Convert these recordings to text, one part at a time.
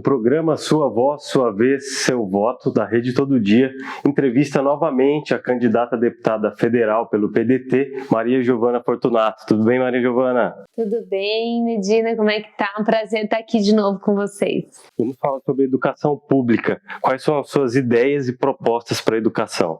programa Sua Voz, Sua Vez, Seu Voto, da Rede Todo Dia, entrevista novamente a candidata a deputada federal pelo PDT, Maria Giovana Fortunato. Tudo bem, Maria Giovana? Tudo bem, Medina, como é que tá? Um prazer estar aqui de novo com vocês. Vamos falar sobre educação pública. Quais são as suas ideias e propostas para a educação?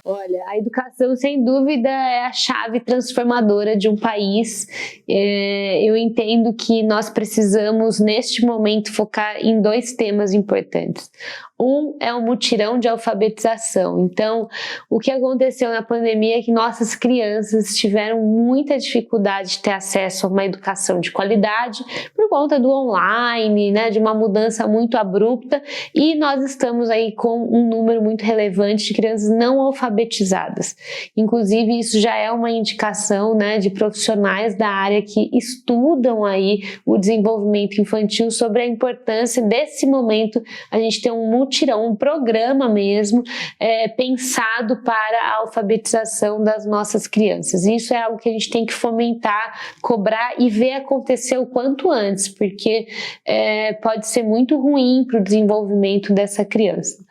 Olha, a educação, sem dúvida, é a chave transformadora de um país. Eu entendo que nós precisamos, neste momento, focar em dois temas importantes. Um é o mutirão de alfabetização. Então, o que aconteceu na pandemia é que nossas crianças tiveram muita dificuldade de ter acesso a uma educação de qualidade por conta do online, né, de uma mudança muito abrupta, e nós estamos aí com um número muito relevante de crianças não alfabetizadas. Inclusive, isso já é uma indicação, né, de profissionais da área que estudam aí o desenvolvimento infantil sobre a importância desse momento a gente ter um mutirão, um programa mesmo pensado para a alfabetização das nossas crianças. Isso é algo que a gente tem que fomentar, cobrar e ver acontecer o quanto antes, porque pode ser muito ruim para o desenvolvimento dessa criança.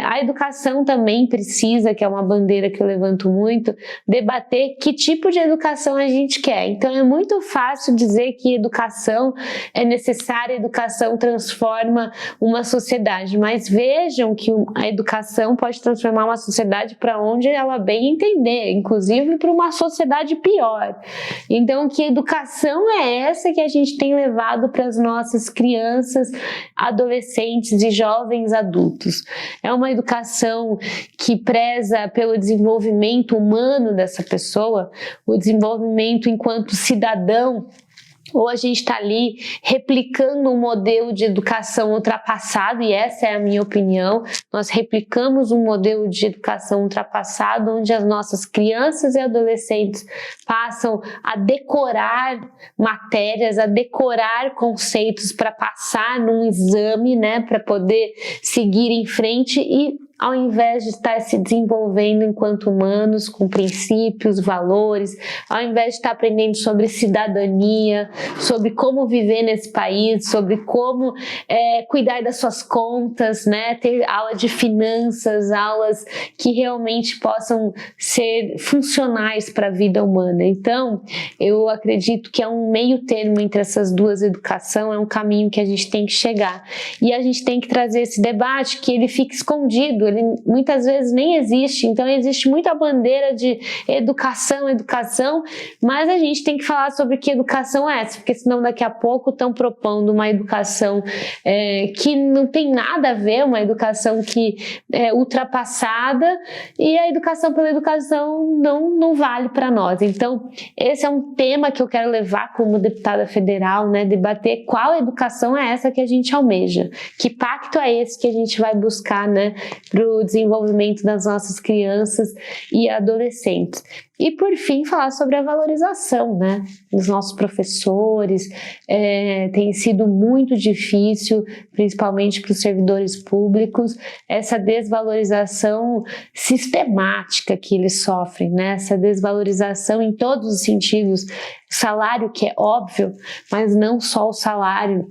A educação também precisa, que é uma bandeira que eu levanto muito, debater que tipo de educação a gente quer. Então é muito fácil dizer que educação é necessária, educação transforma uma sociedade, mas vejam que a educação pode transformar uma sociedade para onde ela bem entender, inclusive para uma sociedade pior. Então, que educação é essa que a gente tem levado para as nossas crianças, adolescentes e jovens adultos? É uma educação que preza pelo desenvolvimento humano dessa pessoa, o desenvolvimento enquanto cidadão, ou a gente está ali replicando um modelo de educação ultrapassado, e essa é a minha opinião. Nós replicamos um modelo de educação ultrapassado, onde as nossas crianças e adolescentes passam a decorar matérias, a decorar conceitos para passar num exame, né, para poder seguir em frente, e ao invés de estar se desenvolvendo enquanto humanos, com princípios, valores, ao invés de estar aprendendo sobre cidadania, sobre como viver nesse país, sobre como cuidar das suas contas, né? Ter aula de finanças, aulas que realmente possam ser funcionais para a vida humana. Então, eu acredito que é um meio termo entre essas duas educações, é um caminho que a gente tem que chegar. E a gente tem que trazer esse debate que ele fica escondido, ele muitas vezes nem existe. Então existe muita bandeira de educação, mas a gente tem que falar sobre que educação é essa, porque senão daqui a pouco estão propondo uma educação que não tem nada a ver, uma educação que é ultrapassada, e a educação pela educação não vale para nós. Então esse é um tema que eu quero levar como deputada federal, né, debater qual educação é essa que a gente almeja, que pacto é esse que a gente vai buscar, né, para o desenvolvimento das nossas crianças e adolescentes. E, por fim, falar sobre a valorização, né, dos nossos professores. Tem sido muito difícil, principalmente para os servidores públicos, essa desvalorização sistemática que eles sofrem, né, essa desvalorização em todos os sentidos. Salário, que é óbvio, mas não só o salário.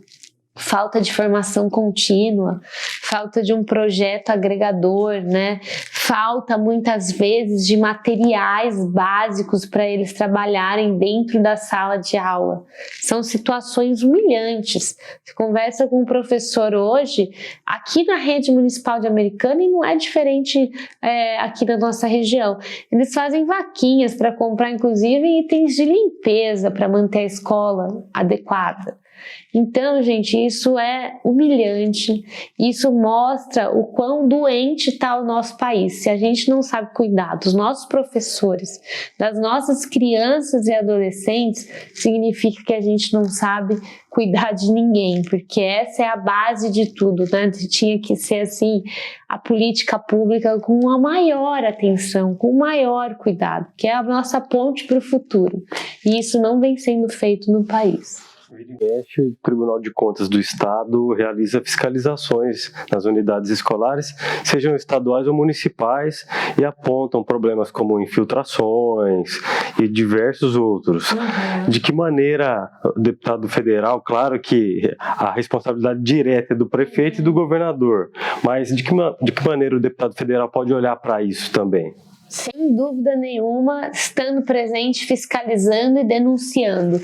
Falta de formação contínua, falta de um projeto agregador, né? Falta muitas vezes de materiais básicos para eles trabalharem dentro da sala de aula. São situações humilhantes. Você conversa com um professor hoje, aqui na rede municipal de Americana, e não é diferente aqui na nossa região. Eles fazem vaquinhas para comprar, inclusive, itens de limpeza para manter a escola adequada. Então, gente, isso é humilhante, isso mostra o quão doente está o nosso país. Se a gente não sabe cuidar dos nossos professores, das nossas crianças e adolescentes, significa que a gente não sabe cuidar de ninguém, porque essa é a base de tudo, né? Tinha que ser assim, a política pública com a maior atenção, com o maior cuidado, que é a nossa ponte para o futuro. E isso não vem sendo feito no país. Vira e mexe, o Tribunal de Contas do Estado realiza fiscalizações nas unidades escolares, sejam estaduais ou municipais, e apontam problemas como infiltrações e diversos outros. De que maneira o deputado federal, claro que a responsabilidade direta é do prefeito e do governador, mas de que maneira o deputado federal pode olhar para isso também? Sem dúvida nenhuma, estando presente, fiscalizando e denunciando.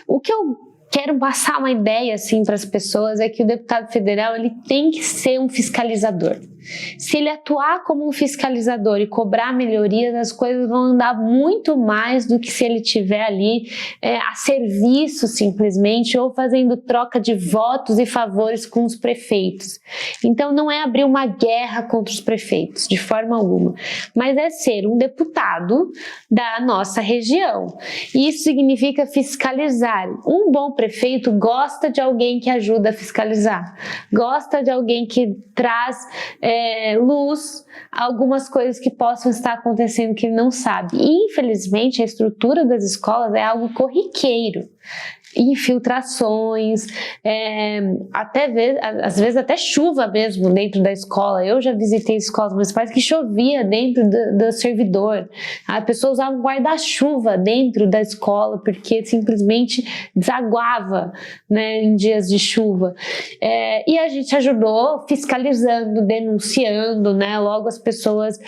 O que eu quero passar uma ideia assim para as pessoas é que o deputado federal ele tem que ser um fiscalizador. Se ele atuar como um fiscalizador e cobrar melhorias, as coisas vão andar muito mais do que se ele estiver ali a serviço simplesmente ou fazendo troca de votos e favores com os prefeitos. Então não é abrir uma guerra contra os prefeitos, de forma alguma, mas é ser um deputado da nossa região. E isso significa fiscalizar. Um bom prefeito gosta de alguém que ajuda a fiscalizar, gosta de alguém que traz luz a algumas coisas que possam estar acontecendo que ele não sabe. E, infelizmente, a estrutura das escolas é algo corriqueiro. Infiltrações, às vezes até chuva mesmo dentro da escola. Eu já visitei escolas municipais que chovia dentro do servidor. A pessoa usava um guarda-chuva dentro da escola porque simplesmente desaguava, né, em dias de chuva. E a gente ajudou fiscalizando, denunciando, né? Logo as pessoas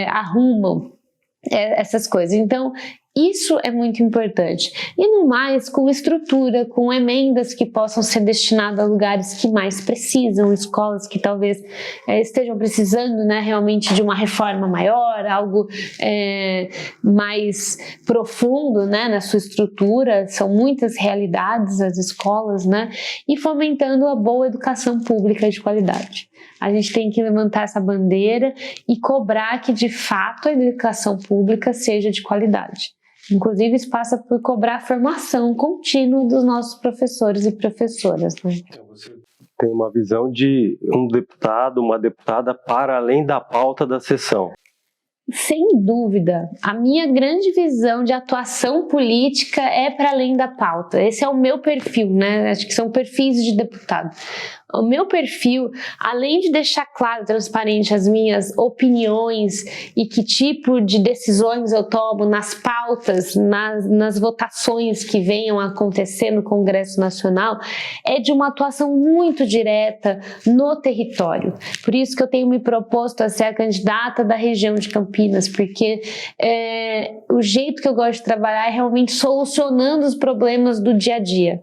arrumam essas coisas. Então, isso é muito importante. E no mais, com estrutura, com emendas que possam ser destinadas a lugares que mais precisam, escolas que talvez estejam precisando, né, realmente de uma reforma maior, algo mais profundo, né, na sua estrutura. São muitas realidades as escolas, né, e fomentando a boa educação pública de qualidade. A gente tem que levantar essa bandeira e cobrar que, de fato, a educação pública seja de qualidade. Inclusive, isso passa por cobrar a formação contínua dos nossos professores e professoras. Né? Então, você tem uma visão de um deputado, uma deputada para além da pauta da sessão. Sem dúvida, a minha grande visão de atuação política é para além da pauta. Esse é o meu perfil, né? Acho que são perfis de deputado. O meu perfil, além de deixar claro, transparente as minhas opiniões e que tipo de decisões eu tomo nas pautas, nas votações que venham a acontecer no Congresso Nacional, é de uma atuação muito direta no território. Por isso que eu tenho me proposto a ser a candidata da região de Campinas, porque o jeito que eu gosto de trabalhar é realmente solucionando os problemas do dia a dia.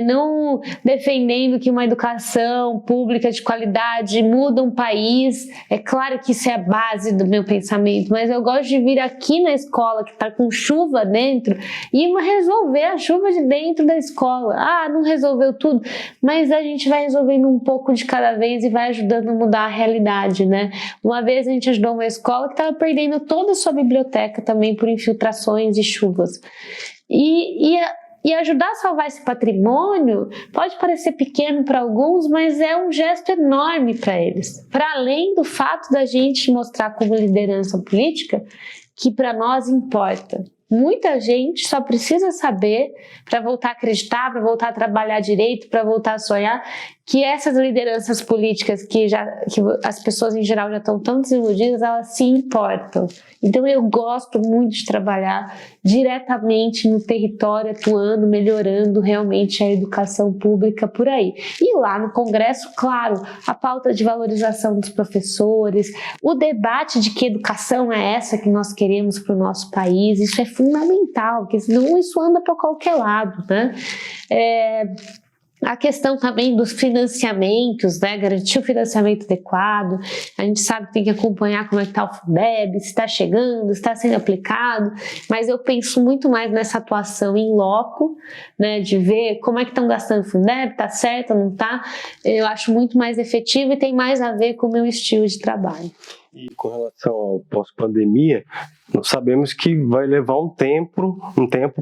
Não defendendo que uma educação pública de qualidade muda um país. É claro que isso é a base do meu pensamento, mas eu gosto de vir aqui na escola que está com chuva dentro e resolver a chuva de dentro da escola. Não resolveu tudo, mas a gente vai resolvendo um pouco de cada vez e vai ajudando a mudar a realidade, né? Uma vez a gente ajudou uma escola que estava perdendo toda a sua biblioteca também por infiltrações e chuvas. E ajudar a salvar esse patrimônio pode parecer pequeno para alguns, mas é um gesto enorme para eles. Para além do fato da gente mostrar como liderança política que para nós importa. Muita gente só precisa saber para voltar a acreditar, para voltar a trabalhar direito, para voltar a sonhar, que essas lideranças políticas que as pessoas em geral já estão tão desiludidas, elas se importam. Então eu gosto muito de trabalhar diretamente no território, atuando, melhorando realmente a educação pública por aí. E lá no Congresso, claro, a pauta de valorização dos professores, o debate de que educação é essa que nós queremos para o nosso país, isso é fundamental, porque senão isso anda para qualquer lado, né? A questão também dos financiamentos, né? Garantir o financiamento adequado. A gente sabe que tem que acompanhar como é que está o Fundeb, se está chegando, se está sendo aplicado, mas eu penso muito mais nessa atuação em loco, né? De ver como é que estão gastando o Fundeb, está certo ou não está. Eu acho muito mais efetivo e tem mais a ver com o meu estilo de trabalho. E com relação ao pós-pandemia, nós sabemos que vai levar um tempo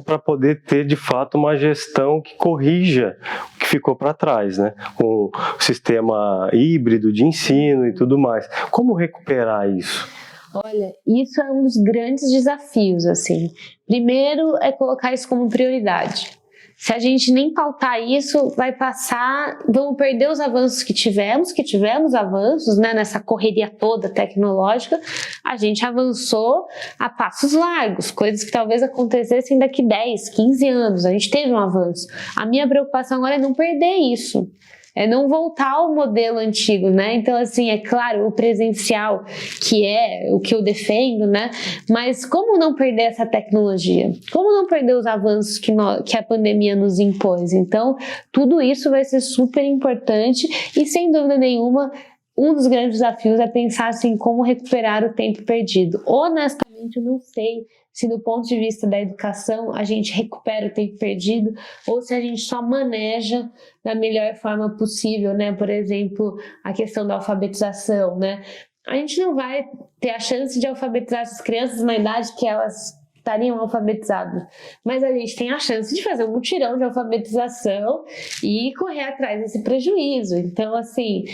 para poder ter de fato uma gestão que corrija o que ficou para trás, né? Com o sistema híbrido de ensino e tudo mais. Como recuperar isso? Olha, isso é um dos grandes desafios, assim. Primeiro é colocar isso como prioridade. Se a gente nem pautar isso, vai passar, vamos perder os avanços que tivemos avanços, né, nessa correria toda tecnológica. A gente avançou a passos largos, coisas que talvez acontecessem daqui 10, 15 anos. A gente teve um avanço. A minha preocupação agora é não perder isso. É não voltar ao modelo antigo, né? Então, assim, é claro, o presencial, que é o que eu defendo, né? Mas como não perder essa tecnologia? Como não perder os avanços que a pandemia nos impôs? Então, tudo isso vai ser super importante e, sem dúvida nenhuma, um dos grandes desafios é pensar assim, como recuperar o tempo perdido. Honestamente, eu não sei se do ponto de vista da educação a gente recupera o tempo perdido ou se a gente só maneja da melhor forma possível, né? Por exemplo, a questão da alfabetização, né? A gente não vai ter a chance de alfabetizar essas crianças na idade que elas estariam alfabetizadas, mas a gente tem a chance de fazer um mutirão de alfabetização e correr atrás desse prejuízo. Então, assim,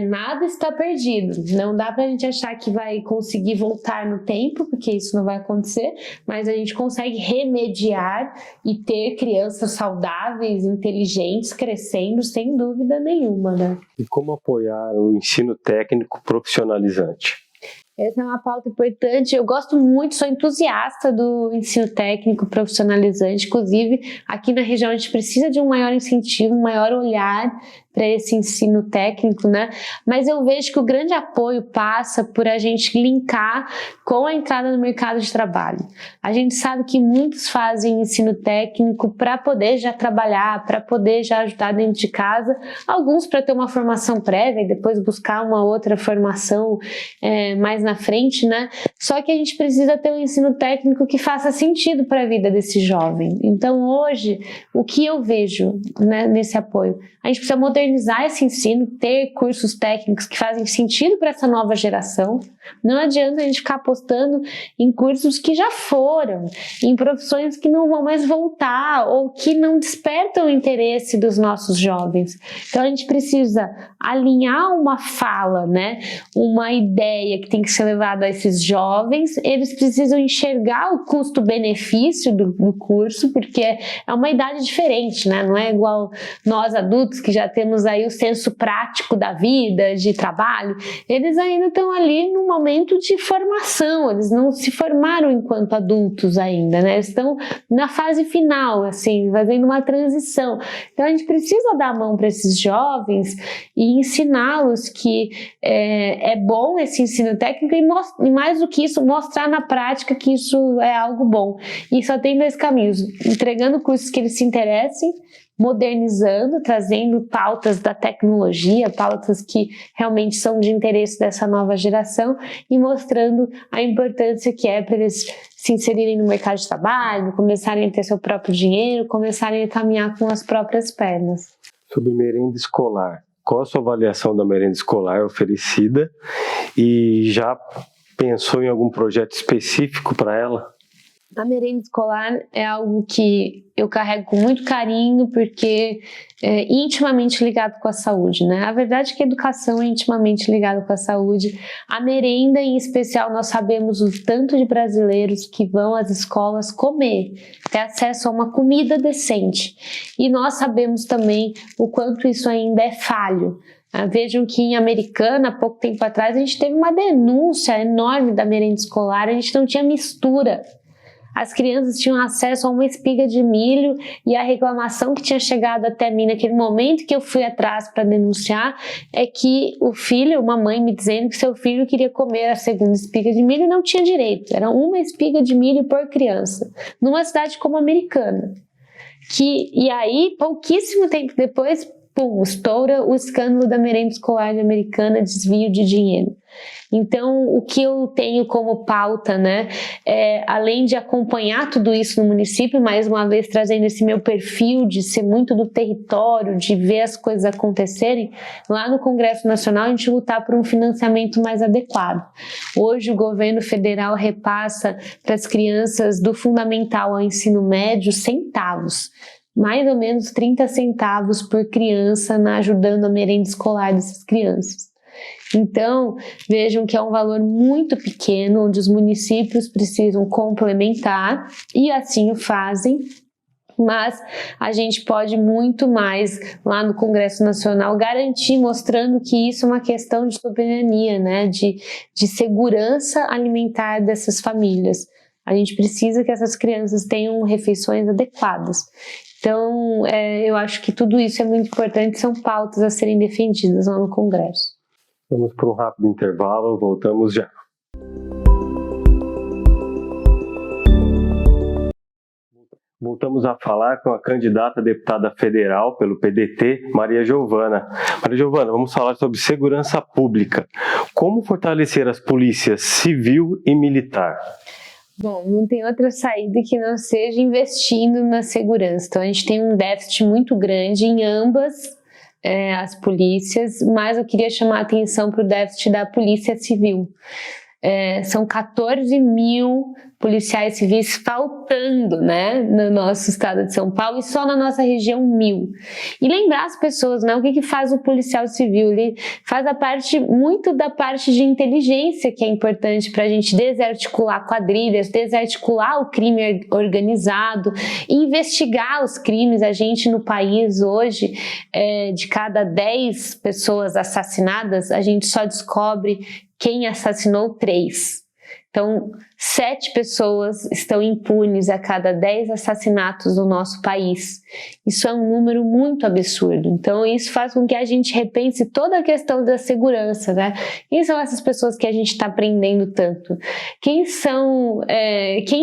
nada está perdido. Não dá para a gente achar que vai conseguir voltar no tempo, porque isso não vai acontecer, mas a gente consegue remediar e ter crianças saudáveis, inteligentes, crescendo, sem dúvida nenhuma, né? E como apoiar o ensino técnico profissionalizante? Essa é uma pauta importante. Eu gosto muito, sou entusiasta do ensino técnico profissionalizante. Inclusive, aqui na região a gente precisa de um maior incentivo, um maior olhar para esse ensino técnico, né? Mas eu vejo que o grande apoio passa por a gente linkar com a entrada no mercado de trabalho. A gente sabe que muitos fazem ensino técnico para poder já trabalhar, para poder já ajudar dentro de casa, alguns para ter uma formação prévia e depois buscar uma outra formação mais na frente, né? Só que a gente precisa ter um ensino técnico que faça sentido para a vida desse jovem. Então, hoje, o que eu vejo, né, nesse apoio? A gente precisa modernizar esse ensino, ter cursos técnicos que fazem sentido para essa nova geração. Não adianta a gente ficar apostando em cursos que já foram, em profissões que não vão mais voltar ou que não despertam o interesse dos nossos jovens. Então a gente precisa alinhar uma fala, né? Uma ideia que tem que ser levada a esses jovens. Eles precisam enxergar o custo-benefício do curso, porque é uma idade diferente, né? Não é igual nós adultos que já temos aí o senso prático da vida, de trabalho. Eles ainda estão ali num momento de formação, eles não se formaram enquanto adultos ainda, né? Eles estão na fase final, assim, fazendo uma transição. Então a gente precisa dar a mão para esses jovens e ensiná-los que é bom esse ensino técnico e mais do que isso, mostrar na prática que isso é algo bom. E só tem dois caminhos: entregando cursos que eles se interessem, modernizando, trazendo pautas da tecnologia, pautas que realmente são de interesse dessa nova geração e mostrando a importância que é para eles se inserirem no mercado de trabalho, começarem a ter seu próprio dinheiro, começarem a caminhar com as próprias pernas. Sobre merenda escolar, qual a sua avaliação da merenda escolar oferecida e já pensou em algum projeto específico para ela? A merenda escolar é algo que eu carrego com muito carinho porque é intimamente ligado com a saúde, né? A verdade é que a educação é intimamente ligada com a saúde. A merenda, em especial, nós sabemos o tanto de brasileiros que vão às escolas comer, ter acesso a uma comida decente. E nós sabemos também o quanto isso ainda é falho. Vejam que em Americana, há pouco tempo atrás, a gente teve uma denúncia enorme da merenda escolar, a gente não tinha mistura. As crianças tinham acesso a uma espiga de milho e a reclamação que tinha chegado até mim naquele momento que eu fui atrás para denunciar é que o filho, uma mãe me dizendo que seu filho queria comer a segunda espiga de milho e não tinha direito. Era uma espiga de milho por criança, numa cidade como Americana. E aí, pouquíssimo tempo depois, pum, estoura o escândalo da merenda escolar de Americana, desvio de dinheiro. Então, o que eu tenho como pauta, né, além de acompanhar tudo isso no município, mais uma vez trazendo esse meu perfil de ser muito do território, de ver as coisas acontecerem, lá no Congresso Nacional a gente lutar por um financiamento mais adequado. Hoje o governo federal repassa para as crianças do fundamental ao ensino médio centavos. Mais ou menos 30 centavos por criança ajudando a merenda escolar dessas crianças. Então, vejam que é um valor muito pequeno, onde os municípios precisam complementar, e assim o fazem. Mas a gente pode muito mais lá no Congresso Nacional garantir, mostrando que isso é uma questão de soberania, né? De segurança alimentar dessas famílias. A gente precisa que essas crianças tenham refeições adequadas. Então, eu acho que tudo isso é muito importante, são pautas a serem defendidas lá no Congresso. Vamos para um rápido intervalo, voltamos já. Voltamos a falar com a candidata a deputada federal pelo PDT, Maria Giovana. Maria Giovana, vamos falar sobre segurança pública. Como fortalecer as polícias civil e militar? Bom, não tem outra saída que não seja investindo na segurança. Então, a gente tem um déficit muito grande em ambas as polícias, mas eu queria chamar a atenção para o déficit da Polícia Civil. São 14 mil policiais civis faltando, né, no nosso estado de São Paulo, e só na nossa região 1.000. E lembrar as pessoas, né, o que faz o policial civil? Ele faz muito da parte de inteligência, que é importante para a gente desarticular quadrilhas, desarticular o crime organizado, investigar os crimes. A gente no país hoje, de cada 10 pessoas assassinadas, a gente só descobre quem assassinou 3. Então, 7 pessoas estão impunes a cada 10 assassinatos no nosso país. Isso é um número muito absurdo. Então, isso faz com que a gente repense toda a questão da segurança, né? Quem são essas pessoas que a gente está prendendo tanto? Quem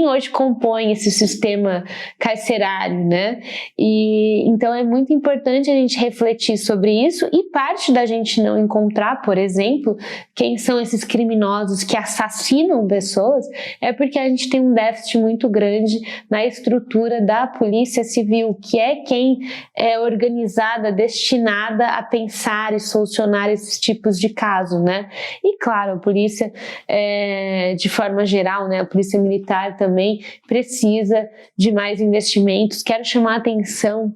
hoje compõe esse sistema carcerário, né? E então é muito importante a gente refletir sobre isso, e parte da gente não encontrar, por exemplo, quem são esses criminosos que assassinam pessoas, é porque a gente tem um déficit muito grande na estrutura da Polícia Civil, que é quem é organizada, destinada a pensar e solucionar esses tipos de casos, né? E claro, a polícia, de forma geral, né, a polícia militar também precisa de mais investimentos. Quero chamar a atenção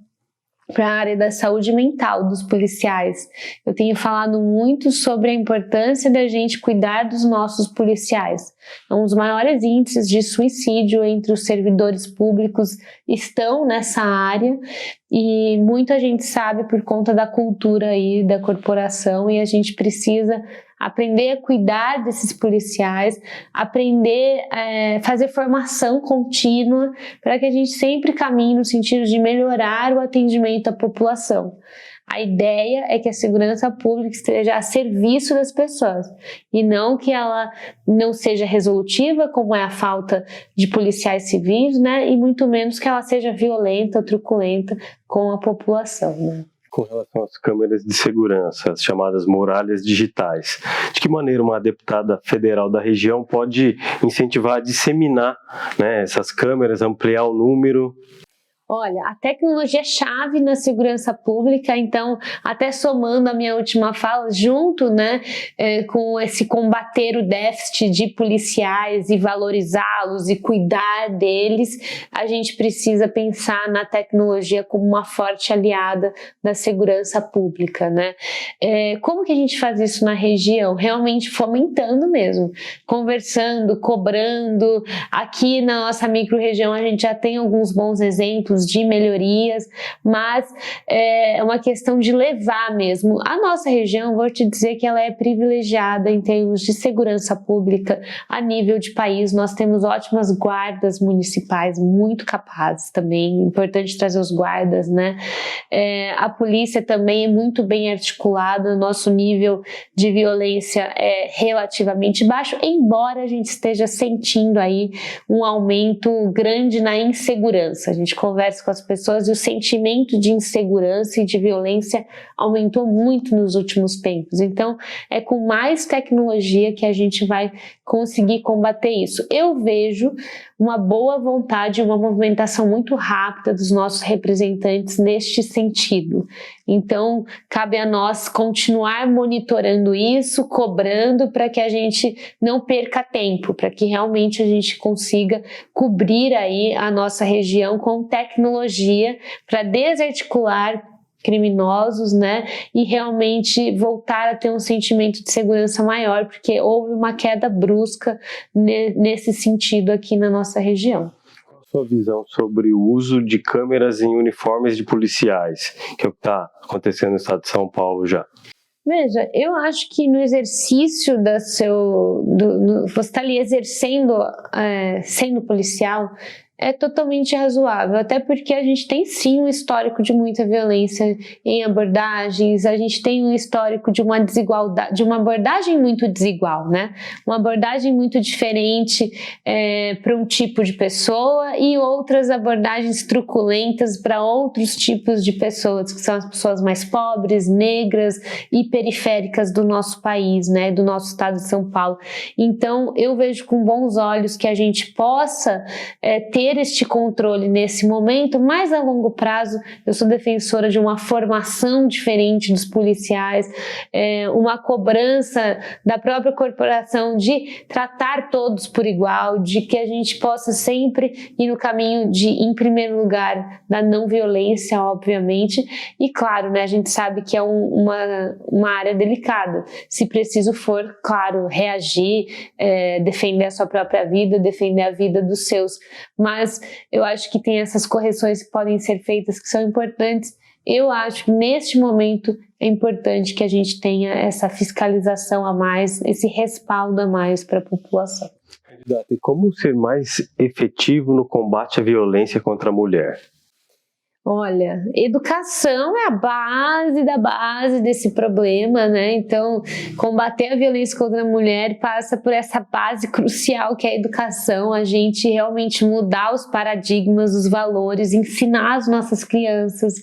para a área da saúde mental dos policiais. Eu tenho falado muito sobre a importância da gente cuidar dos nossos policiais. Um dos maiores índices de suicídio entre os servidores públicos estão nessa área, e muita gente sabe por conta da cultura aí da corporação, e a gente precisa aprender a cuidar desses policiais, aprender a fazer formação contínua para que a gente sempre caminhe no sentido de melhorar o atendimento à população. A ideia é que a segurança pública esteja a serviço das pessoas, e não que ela não seja resolutiva, como é a falta de policiais civis, né? E muito menos que ela seja violenta ou truculenta com a população, né? Com relação às câmeras de segurança, as chamadas muralhas digitais, de que maneira uma deputada federal da região pode incentivar a disseminar, né, essas câmeras, ampliar o número? Olha, a tecnologia é chave na segurança pública, então, até somando a minha última fala, junto, né, com esse combater o déficit de policiais e valorizá-los e cuidar deles, a gente precisa pensar na tecnologia como uma forte aliada da segurança pública, né? Como que a gente faz isso na região? Realmente fomentando mesmo, conversando, cobrando. Aqui na nossa micro-região a gente já tem alguns bons exemplos de melhorias, mas é uma questão de levar mesmo. A nossa região, vou te dizer que ela é privilegiada em termos de segurança pública a nível de país. Nós temos ótimas guardas municipais, muito capazes também, importante trazer os guardas, né? A polícia também é muito bem articulada, nosso nível de violência é relativamente baixo, embora a gente esteja sentindo aí um aumento grande na insegurança. A gente conversa com as pessoas e o sentimento de insegurança e de violência aumentou muito nos últimos tempos. Então, é com mais tecnologia que a gente vai conseguir combater isso. Eu vejo uma boa vontade, uma movimentação muito rápida dos nossos representantes neste sentido. Então, cabe a nós continuar monitorando isso, cobrando para que a gente não perca tempo, para que realmente a gente consiga cobrir aí a nossa região com tecnologia para desarticular criminosos, né, e realmente voltar a ter um sentimento de segurança maior, porque houve uma queda brusca nesse sentido aqui na nossa região. sua visão sobre o uso de câmeras em uniformes de policiais, que é o que está acontecendo no estado de São Paulo já? Veja, eu acho que no exercício você está ali exercendo, sendo policial, é totalmente razoável, até porque a gente tem sim um histórico de muita violência em abordagens, a gente tem um histórico de uma desigualdade, de uma abordagem muito desigual, né? Uma abordagem muito diferente para um tipo de pessoa e outras abordagens truculentas para outros tipos de pessoas, que são as pessoas mais pobres, negras e periféricas do nosso país, né? Do nosso estado de São Paulo. Então, eu vejo com bons olhos que a gente possa ter este controle nesse momento, mas a longo prazo eu sou defensora de uma formação diferente dos policiais, uma cobrança da própria corporação de tratar todos por igual, de que a gente possa sempre ir no caminho de, em primeiro lugar, da não violência, obviamente, e claro, né, a gente sabe que é uma área delicada, se preciso for, claro, reagir, defender a sua própria vida, defender a vida dos seus, mas eu acho que tem essas correções que podem ser feitas que são importantes. Eu acho que neste momento é importante que a gente tenha essa fiscalização a mais, esse respaldo a mais para a população. Candidata, e como ser mais efetivo no combate à violência contra a mulher? Olha, educação é a base da base desse problema, né? Então, combater a violência contra a mulher passa por essa base crucial que é a educação, a gente realmente mudar os paradigmas, os valores, ensinar as nossas crianças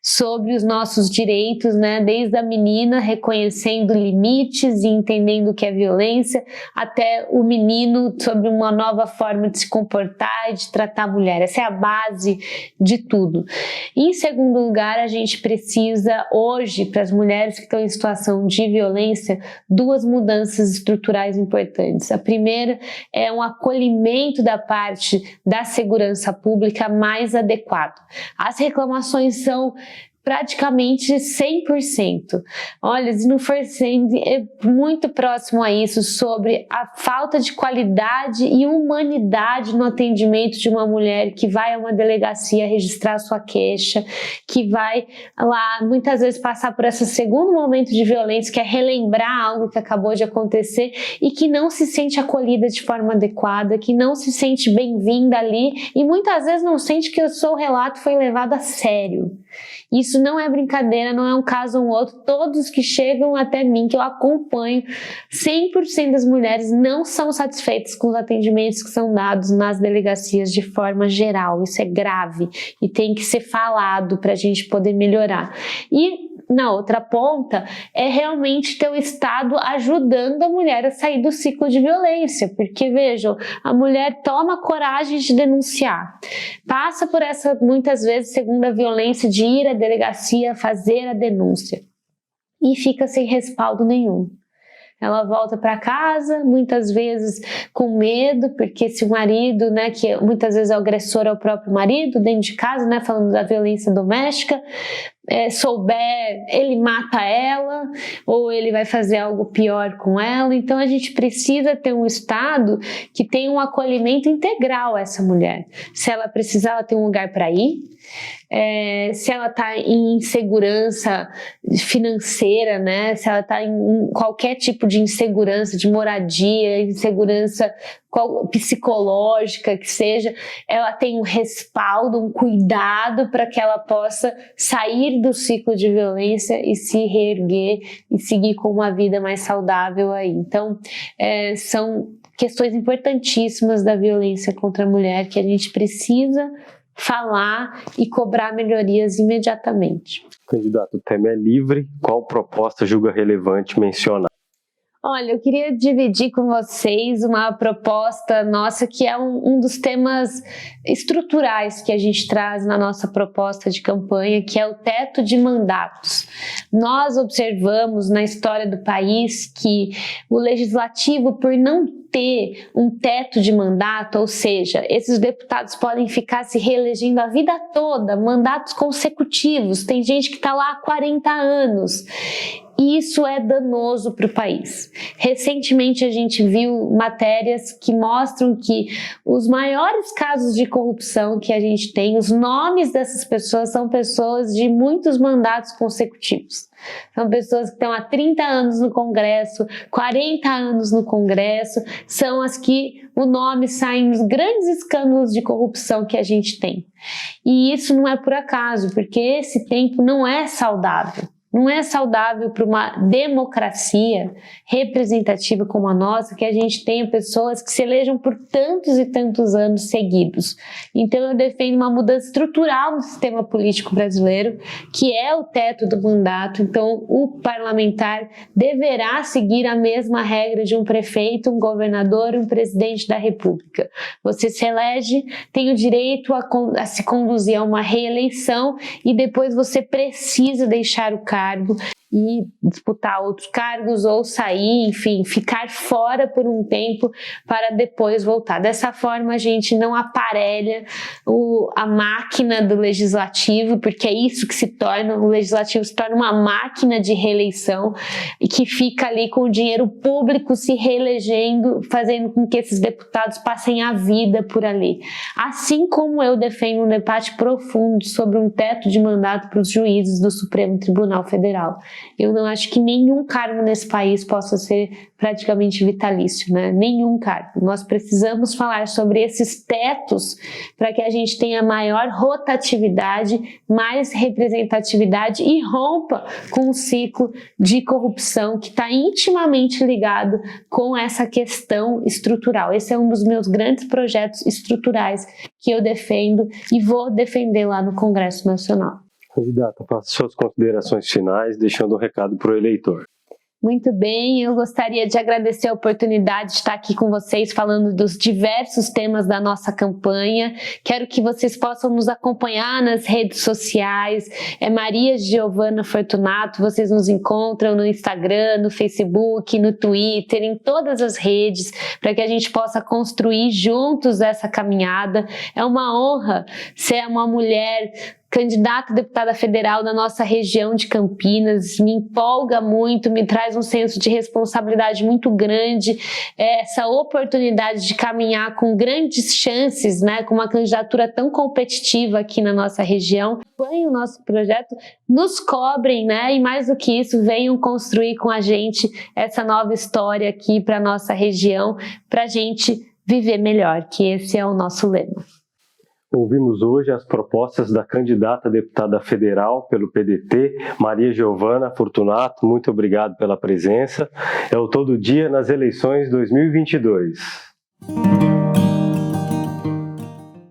sobre os nossos direitos, né? Desde a menina reconhecendo limites e entendendo o que é violência, até o menino sobre uma nova forma de se comportar e de tratar a mulher. Essa é a base de tudo. Em segundo lugar, a gente precisa hoje, para as mulheres que estão em situação de violência, duas mudanças estruturais importantes. A primeira é um acolhimento da parte da segurança pública mais adequado. As reclamações são praticamente 100%. Olha, se não for 100%, é muito próximo a isso, sobre a falta de qualidade e humanidade no atendimento de uma mulher que vai a uma delegacia registrar sua queixa, que vai lá muitas vezes passar por esse segundo momento de violência, que é relembrar algo que acabou de acontecer e que não se sente acolhida de forma adequada, que não se sente bem-vinda ali e muitas vezes não sente que o seu relato foi levado a sério. Isso não é brincadeira, não é um caso ou outro. Todos que chegam até mim, que eu acompanho, 100% das mulheres não são satisfeitas com os atendimentos que são dados nas delegacias de forma geral. Isso é grave e tem que ser falado para a gente poder melhorar. E na outra ponta, é realmente ter o Estado ajudando a mulher a sair do ciclo de violência, porque vejam, a mulher toma coragem de denunciar, passa por essa, muitas vezes, segunda violência, de ir à delegacia fazer a denúncia e fica sem respaldo nenhum. Ela volta para casa, muitas vezes com medo, porque se o marido, né, que muitas vezes o agressor é o próprio marido, dentro de casa, né, falando da violência doméstica, souber, ele mata ela, ou ele vai fazer algo pior com ela. Então a gente precisa ter um Estado que tenha um acolhimento integral a essa mulher. Se ela precisar, ela tem um lugar para ir. Se ela está em insegurança financeira, né? Se ela está em qualquer tipo de insegurança, de moradia, insegurança psicológica que seja, ela tem um respaldo, um cuidado para que ela possa sair do ciclo de violência e se reerguer e seguir com uma vida mais saudável aí. Então, são questões importantíssimas da violência contra a mulher que a gente precisa falar e cobrar melhorias imediatamente. Candidato, o tema é livre. Qual proposta julga relevante mencionar? Olha, eu queria dividir com vocês uma proposta nossa que é um dos temas estruturais que a gente traz na nossa proposta de campanha, que é o teto de mandatos. Nós observamos na história do país que o legislativo, por não ter um teto de mandato, ou seja, esses deputados podem ficar se reelegendo a vida toda, mandatos consecutivos, tem gente que está lá há 40 anos. E isso é danoso para o país. Recentemente a gente viu matérias que mostram que os maiores casos de corrupção que a gente tem, os nomes dessas pessoas são pessoas de muitos mandatos consecutivos. São pessoas que estão há 30 anos no Congresso, 40 anos no Congresso, são as que o nome sai nos grandes escândalos de corrupção que a gente tem. E isso não é por acaso, porque esse tempo não é saudável. Não é saudável para uma democracia representativa como a nossa que a gente tenha pessoas que se elejam por tantos e tantos anos seguidos. Então eu defendo uma mudança estrutural no sistema político brasileiro, que é o teto do mandato. Então o parlamentar deverá seguir a mesma regra de um prefeito, um governador, um presidente da República. Você se elege, tem o direito a se conduzir a uma reeleição e depois você precisa deixar o cargo e disputar outros cargos ou sair, enfim, ficar fora por um tempo para depois voltar. Dessa forma a gente não aparelha a máquina do legislativo, porque é isso que se torna, o legislativo se torna uma máquina de reeleição e que fica ali com o dinheiro público se reelegendo, fazendo com que esses deputados passem a vida por ali. Assim como eu defendo um debate profundo sobre um teto de mandato para os juízes do Supremo Tribunal Federal. Eu não acho que nenhum cargo nesse país possa ser praticamente vitalício, né? Nenhum cargo. Nós precisamos falar sobre esses tetos para que a gente tenha maior rotatividade, mais representatividade e rompa com o ciclo de corrupção que está intimamente ligado com essa questão estrutural. Esse é um dos meus grandes projetos estruturais que eu defendo e vou defender lá no Congresso Nacional. Candidata, faça suas considerações finais, deixando um recado para o eleitor. Muito bem, eu gostaria de agradecer a oportunidade de estar aqui com vocês falando dos diversos temas da nossa campanha. Quero que vocês possam nos acompanhar nas redes sociais. É Maria Giovana Fortunato, vocês nos encontram no Instagram, no Facebook, no Twitter, em todas as redes, para que a gente possa construir juntos essa caminhada. É uma honra ser uma mulher candidata a deputada federal da nossa região de Campinas, me empolga muito, me traz um senso de responsabilidade muito grande, essa oportunidade de caminhar com grandes chances, né, com uma candidatura tão competitiva aqui na nossa região. Acompanhem o nosso projeto, nos cobrem, né, e mais do que isso, venham construir com a gente essa nova história aqui para a nossa região, para a gente viver melhor, que esse é o nosso lema. Ouvimos hoje as propostas da candidata a deputada federal pelo PDT, Maria Giovana Fortunato. Muito obrigado pela presença. É o Todo Dia nas eleições 2022.